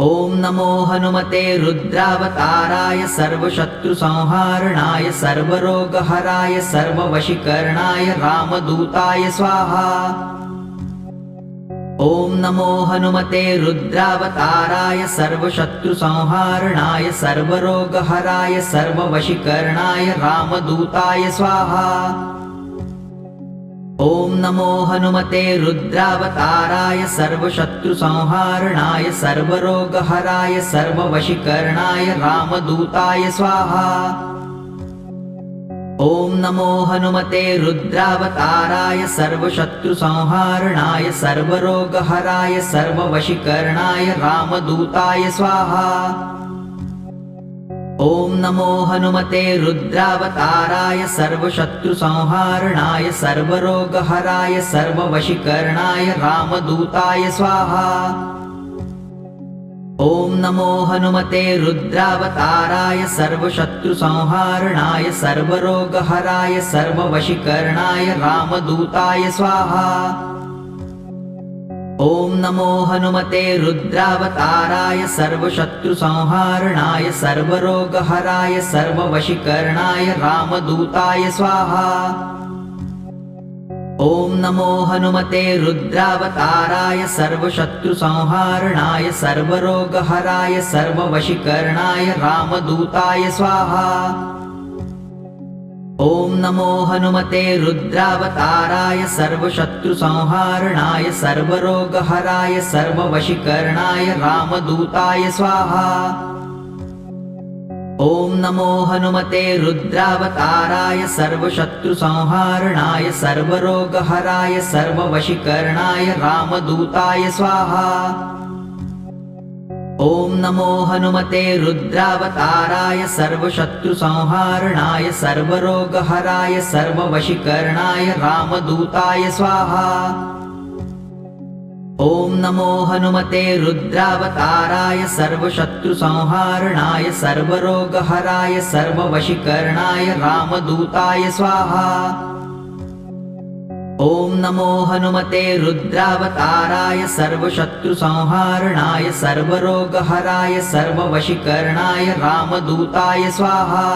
ॐ नमो हनुमते रुद्रावताराय सर्वशत्रुसंहारणाय सर्वरोगहराय सर्ववशीकरणाय रामदूताय स्वाहा। ॐ नमो हनुमते रुद्रावताराय सर्वशत्रुसंहारणाय सर्वरोगहराय सर्ववशीकरणाय रामदूताय स्वाहा। ॐ नमो हनुमते रुद्रावताराय सर्वशत्रुसंहारणाय सर्वरोगहराय सर्ववशीकरणाय रामदूताय स्वाहा। ॐ नमो हनुमते रुद्रावताराय सर्वशत्रुसंहारणाय सर्वरोगहराय सर्ववशीकरणाय रामदूताय स्वाहा। ॐ नमो हनुमते रुद्रावताराय सर्वशत्रुसंहारणाय सर्वरोगहराय सर्ववशीकरणाय रामदूताय स्वाहा। ॐ नमो हनुमते रुद्रावताराय सर्वशत्रुसंहारणाय सर्वरोगहराय सर्ववशीकरणाय रामदूताय स्वाहा। ॐ नमो हनुमते रुद्रावताराय सर्वशत्रुसंहारणाय सर्वरोगहराय सर्ववशीकरणाय रामदूताय स्वाहा। ॐ नमो हनुमते रुद्रावताराय सर्वशत्रुसंहारणाय सर्वरोगहराय सर्ववशीकरणाय रामदूताय स्वाहा। ॐ नमो हनुमते रुद्रावताराय सर्वशत्रुसंहारणाय सर्वरोगहराय सर्ववशीकरणाय रामदूताय स्वाहा। ॐ नमो हनुमते रुद्रावताराय सर्वशत्रुसंहारणाय सर्वरोगहराय सर्ववशीकरणाय रामदूताय स्वाहा। ॐ नमो हनुमते रुद्रावताराय सर्वशत्रुसंहारणाय सर्वरोगहराय सर्ववशीकरणाय रामदूताय स्वाहा। ॐ नमो हनुमते रुद्रावताराय सर्वशत्रुसंहारणाय सर्वरोगहराय सर्ववशीकरणाय रामदूताय स्वाहा। ॐ नमो हनुमते रुद्रावताराय सर्वशत्रुसंहारणाय सर्वरोगहराय सर्ववशीकरणाय रामदूताय स्वाहा।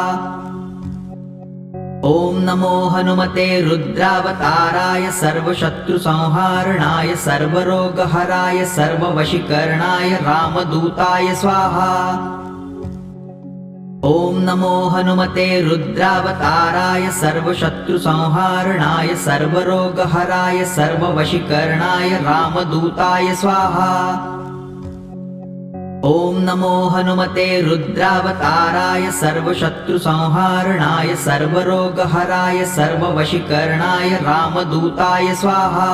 ॐ नमो हनुमते रुद्रावताराय सर्वशत्रुसंहारणाय सर्वरोगहराय सर्ववशीकरणाय रामदूताय स्वाहा। ॐ नमो हनुमते रुद्रावताराय सर्वशत्रुसंहारणाय सर्वरोगहराय सर्ववशीकरणाय रामदूताय स्वाहा। ॐ नमो हनुमते रुद्रावताराय सर्वशत्रुसंहारणाय सर्वरोगहराय सर्ववशीकरणाय रामदूताय स्वाहा।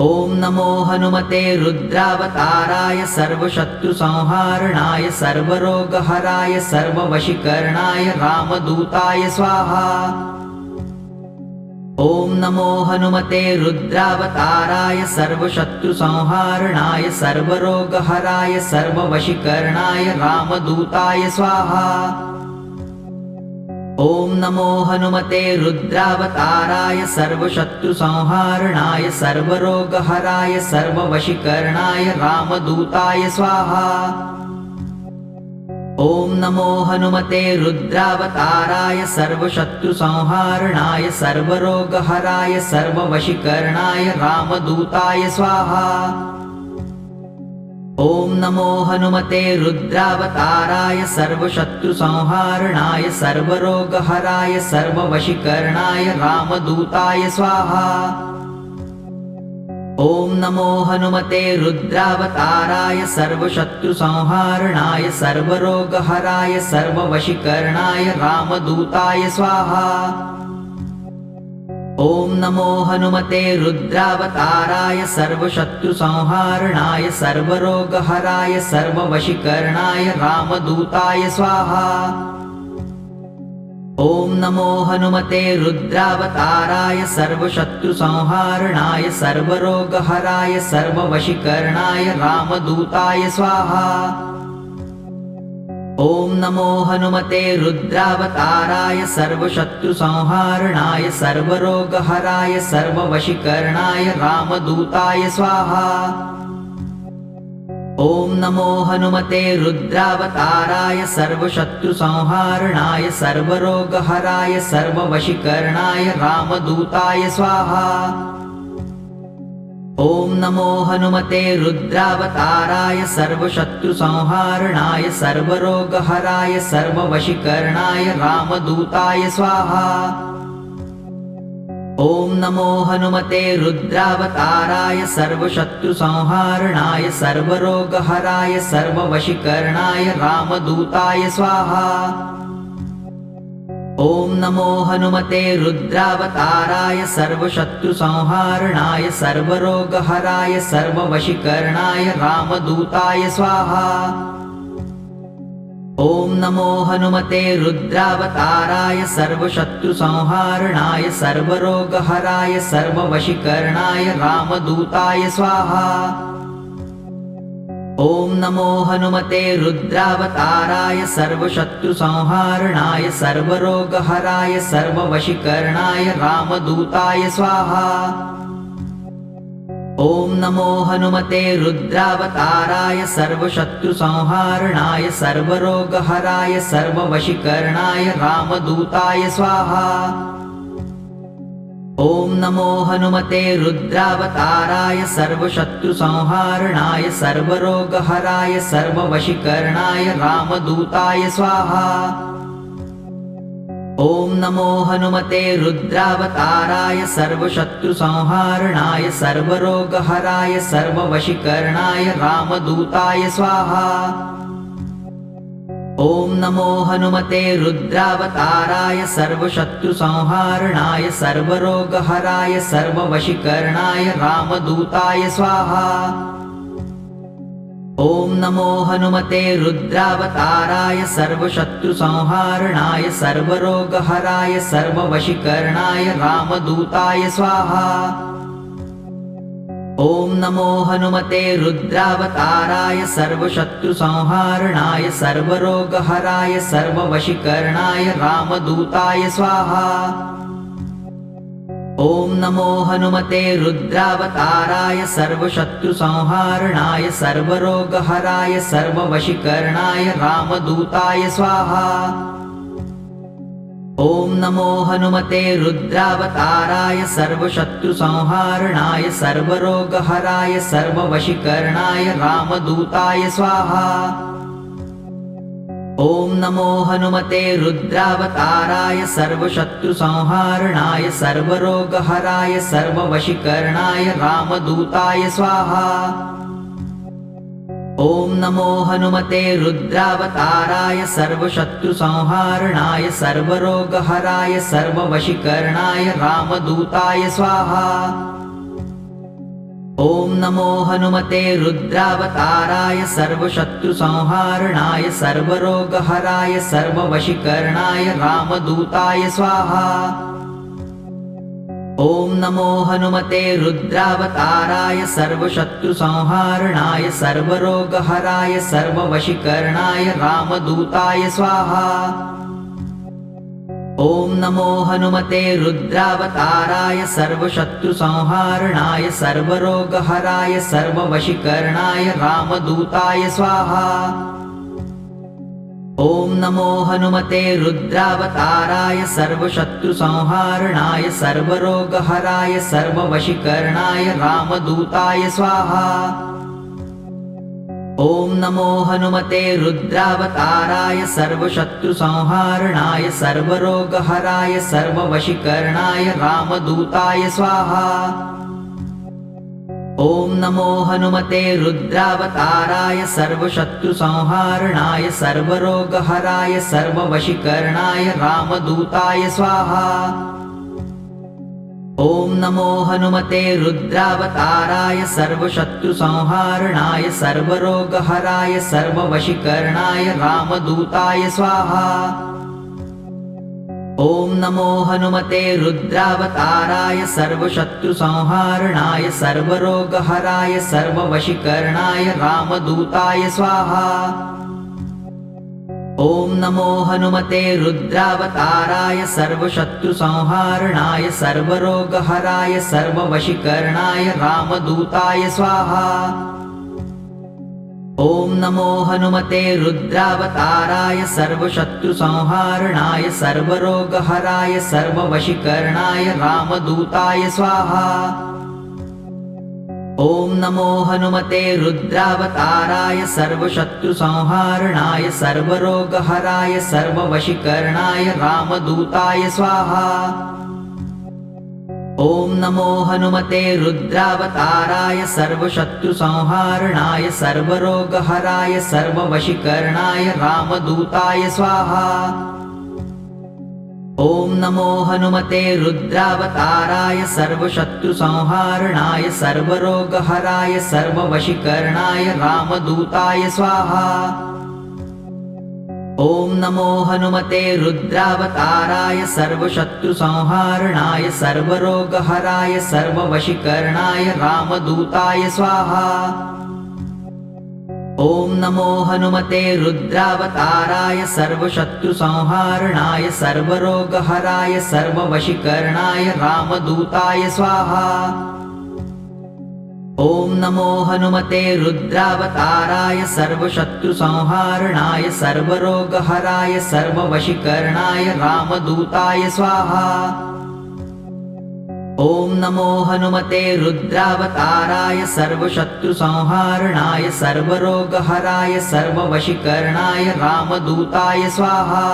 ॐ नमो हनुमते रुद्रावताराय सर्वशत्रुसंहारणाय सर्वरोगहराय सर्ववशीकरणाय रामदूताय स्वाहा। ॐ नमो हनुमते रुद्रावताराय सर्वशत्रुसंहारणाय सर्वरोगहराय सर्ववशीकरणाय रामदूताय स्वाहा। ॐ नमो हनुमते रुद्रावताराय सर्वशत्रुसंहारणाय सर्वरोगहराय सर्ववशीकरणाय रामदूताय स्वाहा। ॐ नमो हनुमते रुद्रावताराय सर्वशत्रुसंहारणाय सर्वरोगहराय सर्ववशीकरणाय रामदूताय स्वाहा। ॐ नमो हनुमते रुद्रावताराय सर्वशत्रुसंहारणाय सर्वरोगहराय सर्ववशीकरणाय रामदूताय स्वाहा। ॐ नमो हनुमते रुद्रावताराय सर्वशत्रुसंहारणाय सर्वरोगहराय सर्ववशीकरणाय रामदूताय स्वाहा। ॐ नमो हनुमते रुद्रावताराय सर्वशत्रुसंहारणाय सर्वरोगहराय सर्ववशीकरणाय रामदूताय स्वाहा। ॐ नमो हनुमते रुद्रावताराय सर्वशत्रुसंहारणाय सर्वरोगहराय सर्ववशीकरणाय रामदूताय स्वाहा। ॐ नमो हनुमते रुद्रावताराय सर्वशत्रुसंहारणाय सर्वरोगहराय सर्ववशीकरणाय रामदूताय स्वाहा। ॐ नमो हनुमते रुद्रावताराय सर्वशत्रुसंहारणाय सर्वरोगहराय सर्ववशीकरणाय रामदूताय स्वाहा। ॐ नमो हनुमते रुद्रावताराय सर्वशत्रुसंहारणाय सर्वरोगहराय सर्ववशीकरणाय रामदूताय स्वाहा। ॐ नमो हनुमते रुद्रावताराय सर्वशत्रुसंहारणाय सर्वरोगहराय सर्ववशीकरणाय रामदूताय स्वाहा। ॐ नमो हनुमते रुद्रावताराय सर्वशत्रुसंहारणाय सर्वरोगहराय सर्ववशीकरणाय रामदूताय स्वाहा। ॐ नमो हनुमते रुद्रावताराय सर्वशत्रुसंहारणाय सर्वरोगहराय सर्ववशीकरणाय रामदूताय स्वाहा। ॐ नमो हनुमते रुद्रावताराय सर्वशत्रुसंहारणाय सर्वरोगहराय सर्ववशीकरणाय रामदूताय स्वाहा। ॐ नमो हनुमते रुद्रावताराय सर्वशत्रुसंहारणाय सर्वरोगहराय सर्ववशीकरणाय रामदूताय स्वाहा। ॐ नमो हनुमते रुद्रावताराय सर्वशत्रुसंहारणाय सर्वरोगहराय सर्ववशीकरणाय रामदूताय स्वाहा। ॐ नमो हनुमते रुद्रावताराय सर्वशत्रुसंहारणाय सर्वरोगहराय सर्ववशीकरणाय रामदूताय स्वाहा। ॐ नमो हनुमते रुद्रावताराय सर्वशत्रुसंहारणाय सर्वरोगहराय सर्ववशीकरणाय रामदूताय स्वाहा। ॐ नमो हनुमते रुद्रावताराय सर्वशत्रुसंहारणाय सर्वरोगहराय सर्ववशीकरणाय रामदूताय स्वाहा। ॐ नमो हनुमते रुद्रावताराय सर्वशत्रुसंहारणाय सर्वरोगहराय सर्ववशीकरणाय रामदूताय स्वाहा। ॐ नमो हनुमते रुद्रावताराय सर्वशत्रुसंहारणाय सर्वरोगहराय सर्ववशीकरणाय रामदूताय स्वाहा। ॐ नमो हनुमते रुद्रावताराय सर्वशत्रुसंहारणाय सर्वरोगहराय सर्ववशीकरणाय रामदूताय स्वाहा। ॐ नमो हनुमते रुद्रावताराय सर्वशत्रुसंहारणाय सर्वरोगहराय सर्ववशीकरणाय रामदूताय स्वाहा। ॐ नमो हनुमते रुद्रावताराय सर्वशत्रुसंहारणाय सर्वरोगहराय सर्ववशीकरणाय रामदूताय स्वाहा। ॐ नमो हनुमते रुद्रावताराय सर्वशत्रुसंहारणाय सर्वरोगहराय सर्ववशीकरणाय रामदूताय स्वाहा। ॐ नमो हनुमते रुद्रावताराय सर्वशत्रुसंहारणाय सर्वरोगहराय सर्ववशीकरणाय रामदूताय स्वाहा। ॐ नमो हनुमते रुद्रावताराय सर्वशत्रुसंहारणाय सर्वरोगहराय सर्ववशीकरणाय रामदूताय स्वाहा। ॐ नमो हनुमते रुद्रावताराय सर्वशत्रुसंहारणाय सर्वरोगहराय सर्ववशीकरणाय रामदूताय स्वाहा। ॐ नमो हनुमते रुद्रावताराय सर्वशत्रुसंहारणाय सर्वरोगहराय सर्ववशीकरणाय रामदूताय स्वाहा। ॐ नमो हनुमते रुद्रावताराय सर्वशत्रुसंहारणाय सर्वरोगहराय सर्ववशीकरणाय रामदूताय स्वाहा। ॐ नमो हनुमते रुद्रावताराय सर्वशत्रुसंहारणाय सर्वरोगहराय सर्ववशीकरणाय रामदूताय स्वाहा। ॐ नमो हनुमते रुद्रावताराय सर्वशत्रुसंहारणाय सर्वरोगहराय सर्ववशीकरणाय रामदूताय स्वाहा। ॐ नमो हनुमते रुद्रावताराय सर्वशत्रुसंहारणाय सर्वरोगहराय सर्ववशीकरणाय रामदूताय स्वाहा। ॐ नमो हनुमते रुद्रावताराय सर्वशत्रुसंहारणाय सर्वरोगहराय सर्ववशीकरणाय रामदूताय स्वाहा। ॐ नमो हनुमते रुद्रावताराय सर्वशत्रुसंहारणाय सर्वरोगहराय सर्ववशीकरणाय रामदूताय स्वाहा। ॐ नमो हनुमते रुद्रावताराय सर्वशत्रुसंहारणाय सर्वरोगहराय सर्ववशीकरणाय रामदूताय स्वाहा। ॐ नमो हनुमते रुद्रावताराय सर्वशत्रुसंहारणाय सर्वरोगहराय सर्ववशीकरणाय रामदूताय स्वाहा। ॐ नमो हनुमते रुद्रावताराय सर्वशत्रुसंहारणाय सर्वरोगहराय सर्ववशीकरणाय रामदूताय स्वाहा। ॐ नमो हनुमते रुद्रावताराय सर्वशत्रुसंहारणाय सर्वरोगहराय सर्ववशीकरणाय रामदूताय स्वाहा। ॐ नमो हनुमते रुद्रावताराय सर्वशत्रुसंहारणाय सर्वरोगहराय सर्ववशीकरणाय रामदूताय स्वाहा। ॐ नमो हनुमते रुद्रावताराय सर्वशत्रुसंहारणाय सर्वरोगहराय सर्ववशीकरणाय रामदूताय स्वाहा।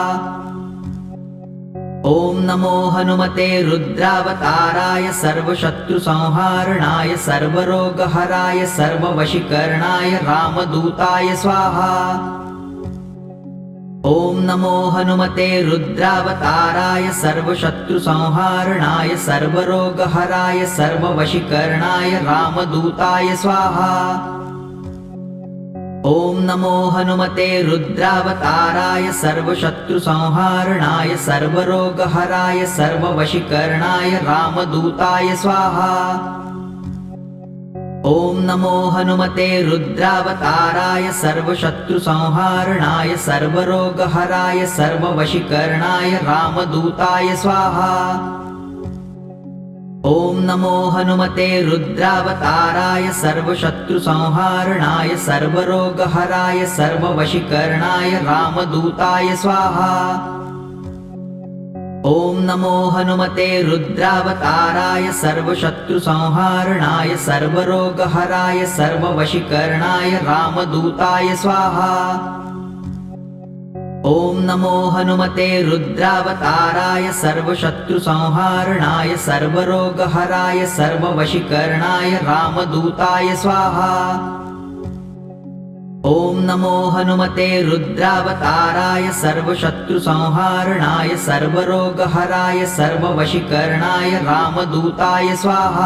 ॐ नमो हनुमते रुद्रावताराय सर्वशत्रुसंहारणाय सर्वरोगहराय सर्ववशीकरणाय रामदूताय स्वाहा। ॐ नमो हनुमते रुद्रावताराय सर्वशत्रुसंहारणाय सर्वरोगहराय सर्ववशीकरणाय रामदूताय स्वाहा। ॐ नमो हनुमते रुद्रावताराय सर्वशत्रुसंहारणाय सर्वरोगहराय सर्ववशीकरणाय रामदूताय स्वाहा। ॐ नमो हनुमते रुद्रावताराय सर्वशत्रुसंहारणाय सर्वरोगहराय सर्ववशीकरणाय रामदूताय स्वाहा। ॐ नमो हनुमते रुद्रावताराय सर्वशत्रुसंहारणाय सर्वरोगहराय सर्ववशीकरणाय रामदूताय स्वाहा। ॐ नमो हनुमते रुद्रावताराय सर्वशत्रुसंहारणाय सर्वरोगहराय सर्ववशीकरणाय रामदूताय स्वाहा। ॐ नमो हनुमते रुद्रावताराय सर्वशत्रुसंहारणाय सर्वरोगहराय सर्ववशीकरणाय रामदूताय स्वाहा। ॐ नमो हनुमते रुद्रावताराय सर्वशत्रुसंहारणाय सर्वरोगहराय सर्ववशीकरणाय रामदूताय स्वाहा।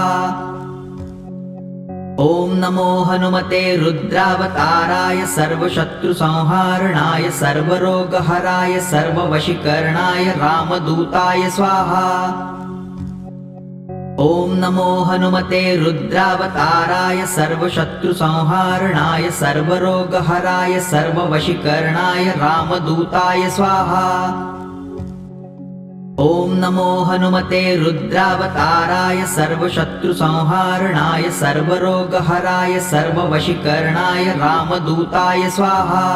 ॐ नमो हनुमते रुद्रावताराय सर्वशत्रुसंहारणाय सर्वरोगहराय सर्ववशीकरणाय रामदूताय स्वाहा। ॐ नमो हनुमते रुद्रावताराय सर्वशत्रुसंहारणाय सर्वरोगहराय सर्ववशीकरणाय रामदूताय स्वाहा। ॐ नमो हनुमते रुद्रावताराय सर्वशत्रुसंहारणाय सर्वरोगहराय सर्ववशीकरणाय रामदूताय स्वाहा।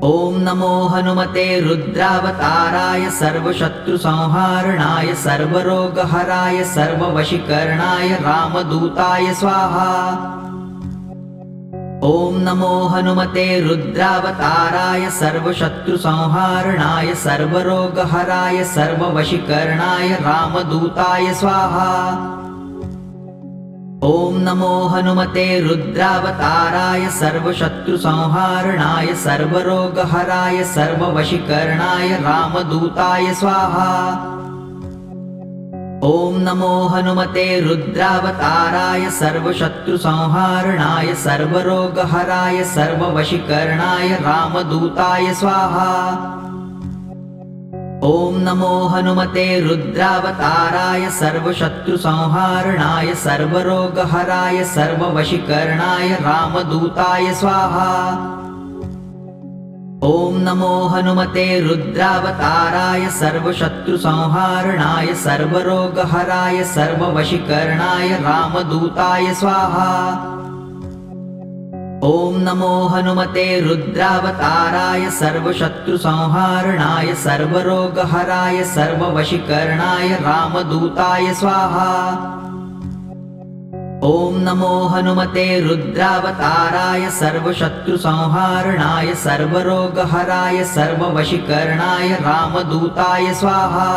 ॐ नमो हनुमते रुद्रावताराय सर्वशत्रुसंहारणाय सर्वरोगहराय सर्ववशीकरणाय रामदूताय स्वाहा। ॐ नमो हनुमते रुद्रावताराय सर्वशत्रुसंहारणाय सर्वरोगहराय सर्ववशीकरणाय रामदूताय स्वाहा। ॐ नमो हनुमते रुद्रावताराय सर्वशत्रुसंहारणाय सर्वरोगहराय सर्ववशीकरणाय रामदूताय स्वाहा। ॐ नमो हनुमते रुद्रावताराय सर्वशत्रुसंहारणाय सर्वरोगहराय सर्ववशीकरणाय रामदूताय स्वाहा। ॐ नमो हनुमते रुद्रावताराय सर्वशत्रुसंहारणाय सर्वरोगहराय सर्ववशीकरणाय रामदूताय स्वाहा। ॐ नमो हनुमते रुद्रावताराय सर्वशत्रुसंहारणाय सर्वरोगहराय सर्ववशीकरणाय रामदूताय स्वाहा। ॐ नमो हनुमते रुद्रावताराय सर्वशत्रुसंहारणाय सर्वरोगहराय सर्ववशीकरणाय रामदूताय स्वाहा। ॐ नमो हनुमते रुद्रावताराय सर्वशत्रुसंहारणाय सर्वरोगहराय सर्ववशीकरणाय रामदूताय स्वाहा।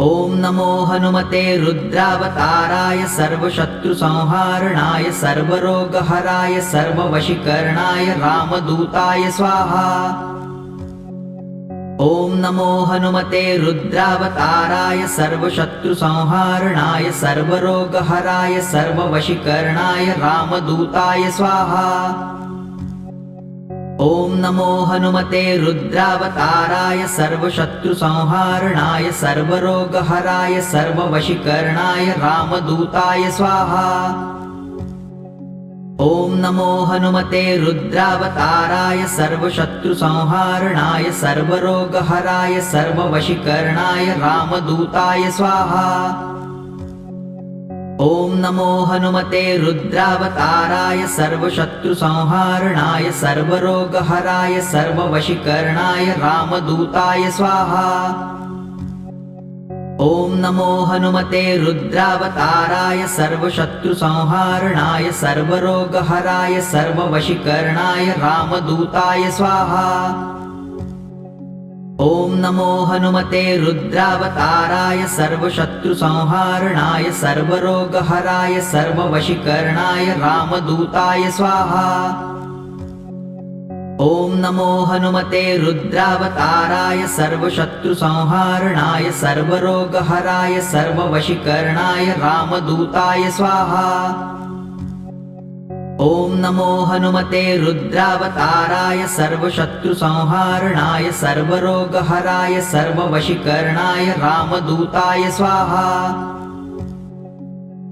ॐ नमो हनुमते रुद्रावताराय सर्वशत्रुसंहारणाय सर्वरोगहराय सर्ववशीकरणाय रामदूताय स्वाहा। ॐ नमो हनुमते रुद्रावताराय सर्वशत्रुसंहारणाय सर्वरोगहराय सर्ववशीकरणाय रामदूताय स्वाहा। ॐ नमो हनुमते रुद्रावताराय सर्वशत्रुसंहारणाय सर्वरोगहराय सर्ववशीकरणाय रामदूताय स्वाहा। ॐ नमो हनुमते रुद्रावताराय सर्वशत्रुसंहारणाय सर्वरोगहराय सर्ववशीकरणाय रामदूताय स्वाहा। ॐ नमो हनुमते रुद्रावताराय सर्वशत्रुसंहारणाय सर्वरोगहराय सर्ववशीकरणाय रामदूताय स्वाहा। ॐ नमो हनुमते रुद्रावताराय सर्वशत्रुसंहारणाय सर्वरोगहराय सर्ववशीकरणाय रामदूताय स्वाहा। ॐ नमो हनुमते रुद्रावताराय सर्वशत्रुसंहारणाय सर्वरोगहराय सर्ववशीकरणाय रामदूताय स्वाहा। ॐ नमो हनुमते रुद्रावताराय सर्वशत्रुसंहारणाय सर्वरोगहराय सर्ववशीकरणाय रामदूताय स्वाहा। ॐ नमो हनुमते रुद्रावताराय सर्वशत्रुसंहारणाय सर्वरोगहराय सर्ववशीकरणाय रामदूताय स्वाहा।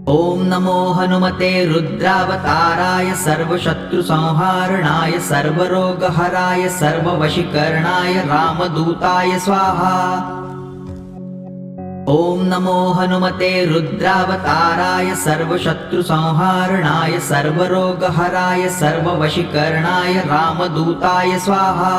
ॐ नमो हनुमते रुद्रावताराय सर्वशत्रुसंहारणाय सर्वरोगहराय सर्ववशीकरणाय रामदूताय स्वाहा। ॐ नमो हनुमते रुद्रावताराय सर्वशत्रुसंहारणाय सर्वरोगहराय सर्ववशीकरणाय रामदूताय स्वाहा।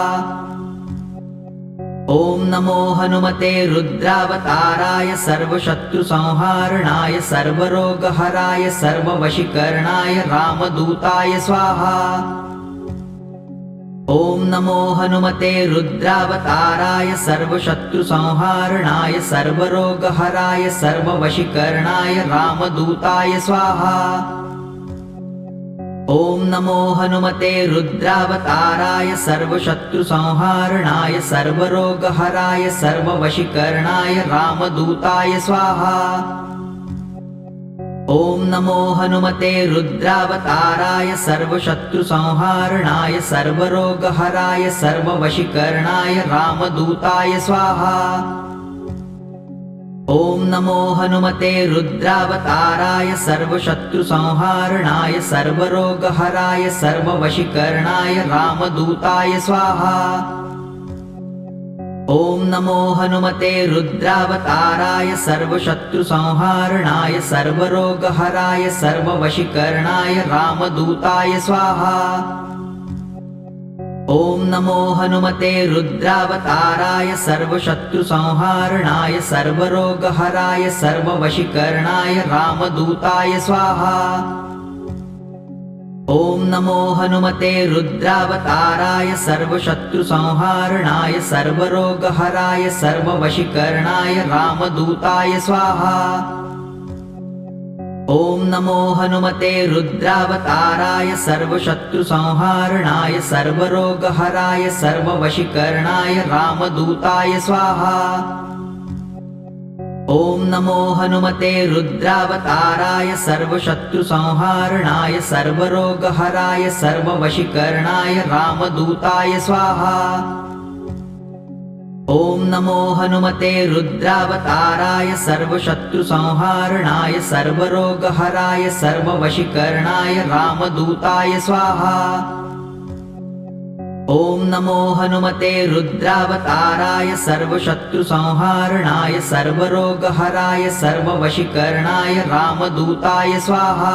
ॐ नमो हनुमते रुद्रावताराय सर्वशत्रुसंहारणाय सर्वरोगहराय सर्ववशीकरणाय रामदूताय स्वाहा। ॐ नमो हनुमते रुद्रावताराय सर्वशत्रुसंहारणाय सर्वरोगहराय सर्ववशीकरणाय रामदूताय स्वाहा। ॐ नमो हनुमते रुद्रावताराय सर्वशत्रुसंहारणाय सर्वरोगहराय सर्ववशीकरणाय रामदूताय स्वाहा। ॐ नमो हनुमते रुद्रावताराय सर्वशत्रुसंहारणाय सर्वरोगहराय सर्ववशीकरणाय रामदूताय स्वाहा। ॐ नमो हनुमते रुद्रावताराय सर्वशत्रुसंहारणाय सर्वरोगहराय सर्ववशीकरणाय रामदूताय स्वाहा। ॐ नमो हनुमते रुद्रावताराय सर्वशत्रुसंहारणाय सर्वरोगहराय सर्ववशीकरणाय रामदूताय स्वाहा। ॐ नमो हनुमते रुद्रावताराय सर्वशत्रुसंहारणाय सर्वरोगहराय सर्ववशीकरणाय रामदूताय स्वाहा। ॐ नमो हनुमते रुद्रावताराय सर्वशत्रुसंहारणाय सर्वरोगहराय सर्ववशीकरणाय रामदूताय स्वाहा। ॐ नमो हनुमते रुद्रावताराय सर्वशत्रुसंहारणाय सर्वरोगहराय सर्ववशीकरणाय रामदूताय स्वाहा। ॐ नमो हनुमते रुद्रावताराय सर्वशत्रुसंहारणाय सर्वरोगहराय सर्ववशीकरणाय रामदूताय स्वाहा। ॐ नमो हनुमते रुद्रावताराय सर्वशत्रुसंहारणाय सर्वरोगहराय सर्ववशीकरणाय रामदूताय स्वाहा। ॐ नमो हनुमते रुद्रावताराय सर्वशत्रुसंहारणाय सर्वरोगहराय सर्ववशीकरणाय रामदूताय स्वाहा।